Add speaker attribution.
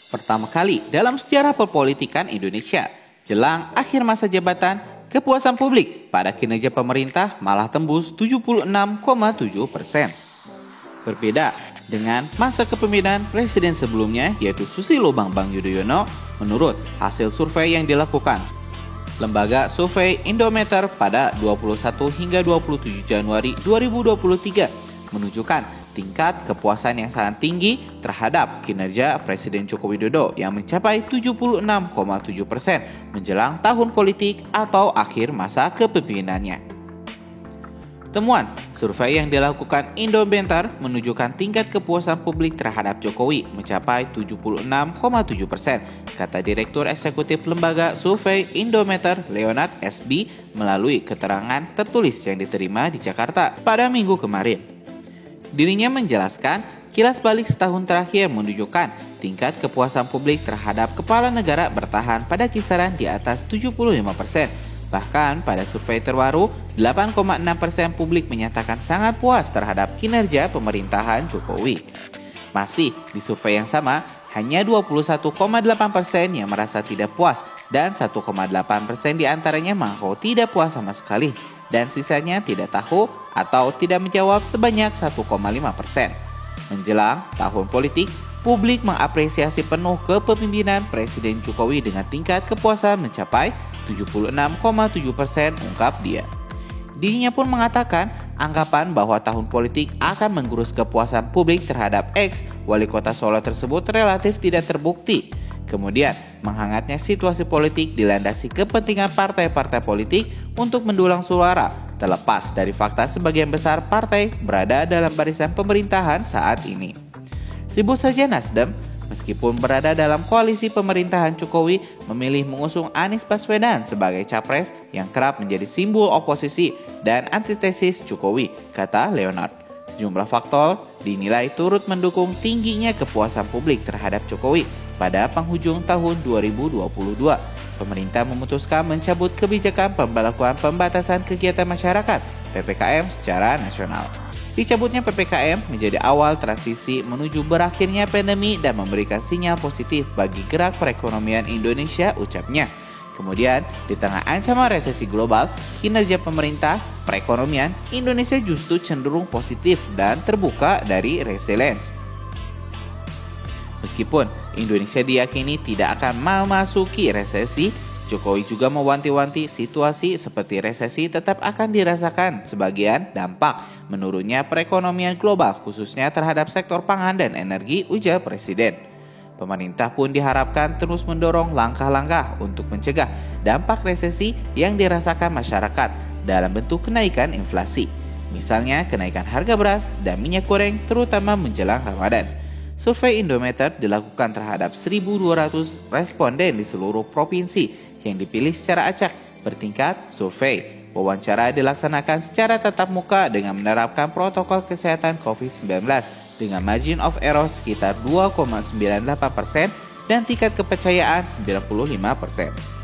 Speaker 1: Pertama kali dalam sejarah perpolitikan Indonesia, jelang akhir masa jabatan, kepuasan publik pada kinerja pemerintah malah tembus 76,7%. Berbeda dengan masa kepemimpinan presiden sebelumnya yaitu Susilo Bambang Yudhoyono, menurut hasil survei yang dilakukan Lembaga Survei Indometer pada 21 hingga 27 Januari 2023 menunjukkan tingkat kepuasan yang sangat tinggi terhadap kinerja Presiden Joko Widodo yang mencapai 76,7% menjelang tahun politik atau akhir masa kepemimpinannya. Temuan survei yang dilakukan Indometer menunjukkan tingkat kepuasan publik terhadap Jokowi mencapai 76,7%, kata Direktur Eksekutif Lembaga Survei Indometer Leonard SB melalui keterangan tertulis yang diterima di Jakarta pada Minggu kemarin. Dirinya menjelaskan, kilas balik setahun terakhir menunjukkan tingkat kepuasan publik terhadap kepala negara bertahan pada kisaran di atas 75%. Bahkan pada survei terbaru, 8,6% publik menyatakan sangat puas terhadap kinerja pemerintahan Jokowi. Masih di survei yang sama, hanya 21,8% yang merasa tidak puas dan 1,8% diantaranya mengaku tidak puas sama sekali dan sisanya tidak tahu atau tidak menjawab sebanyak 1,5%. Menjelang tahun politik, publik mengapresiasi penuh kepemimpinan Presiden Jokowi dengan tingkat kepuasan mencapai 76,7%, ungkap dia. Dirinya pun mengatakan anggapan bahwa tahun politik akan menggerus kepuasan publik terhadap ex-wali kota Solo tersebut relatif tidak terbukti. Kemudian, menghangatnya situasi politik dilandasi kepentingan partai-partai politik untuk mendulang suara, terlepas dari fakta sebagian besar partai berada dalam barisan pemerintahan saat ini. Sebut saja Nasdem, meskipun berada dalam koalisi pemerintahan Jokowi, memilih mengusung Anies Baswedan sebagai capres yang kerap menjadi simbol oposisi dan antitesis Jokowi, kata Leonard. Sejumlah faktor dinilai turut mendukung tingginya kepuasan publik terhadap Jokowi pada penghujung tahun 2022. Pemerintah memutuskan mencabut kebijakan pembelakuan pembatasan kegiatan masyarakat (PPKM) secara nasional. Dicabutnya PPKM menjadi awal transisi menuju berakhirnya pandemi dan memberikan sinyal positif bagi gerak perekonomian Indonesia, ucapnya. Kemudian, di tengah ancaman resesi global, kinerja pemerintah, perekonomian Indonesia justru cenderung positif dan terbuka dari resilience. Meskipun Indonesia diyakini tidak akan memasuki resesi, Jokowi juga mewanti-wanti situasi seperti resesi tetap akan dirasakan sebagian dampak menurunnya perekonomian global khususnya terhadap sektor pangan dan energi, ujar Presiden. Pemerintah pun diharapkan terus mendorong langkah-langkah untuk mencegah dampak resesi yang dirasakan masyarakat dalam bentuk kenaikan inflasi. Misalnya kenaikan harga beras dan minyak goreng terutama menjelang Ramadan. Survei Indometer dilakukan terhadap 1.200 responden di seluruh provinsi yang dipilih secara acak bertingkat survei. Wawancara dilaksanakan secara tatap muka dengan menerapkan protokol kesehatan COVID-19 dengan margin of error sekitar 2,98% dan tingkat kepercayaan 95%.